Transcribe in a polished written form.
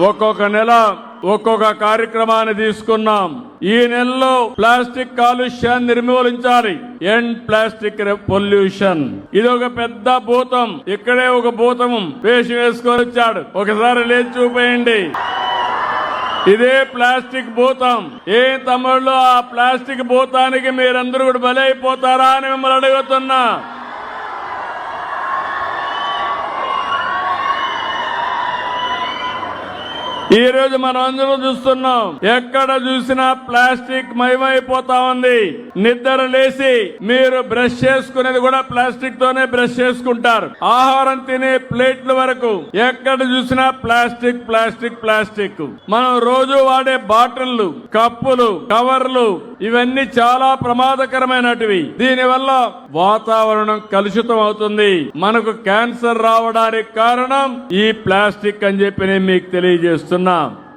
ఒక్కొక్క నెల ఒక్కొక్క కార్యక్రమాన్ని తీసుకున్నాం. ఈ నెలలో ప్లాస్టిక్ కాలుష్యాన్ని నిర్మూలించాలి. End plastic pollution. ఇది ఒక పెద్ద భూతం. ఇక్కడే ఒక భూతం వేషం వేసుకొని వచ్చాడు. ఒకసారి లేచి చూపేయండి. ఇదే ప్లాస్టిక్ భూతం. ఏ తమిళలో ఆ ప్లాస్టిక్ భూతానికి మీరందరూ కూడా బలైపోతారా అని మిమ్మల్ని అడుగుతున్నా. ఈ రోజు మనం అందరూ చూస్తున్నాం. ఎక్కడ చూసినా ప్లాస్టిక్ మయమైపోతా ఉంది. నిద్ర లేసి మీరు బ్రష్ చేసుకునేది కూడా ప్లాస్టిక్ తోనే బ్రష్ చేసుకుంటారు. ఆహారం తినే ప్లేట్ల వరకు ఎక్కడ చూసినా ప్లాస్టిక్ ప్లాస్టిక్ ప్లాస్టిక్. మనం రోజు వాడే బాటిళ్లు, కప్పులు, కవర్లు ఇవన్నీ చాలా ప్రమాదకరమైనటివి. దీనివల్ల వాతావరణం కలుషితం అవుతుంది. మనకు క్యాన్సర్ రావడానికి కారణం ఈ ప్లాస్టిక్ అని చెప్పి నేను మీకు తెలియజేస్తున్నా.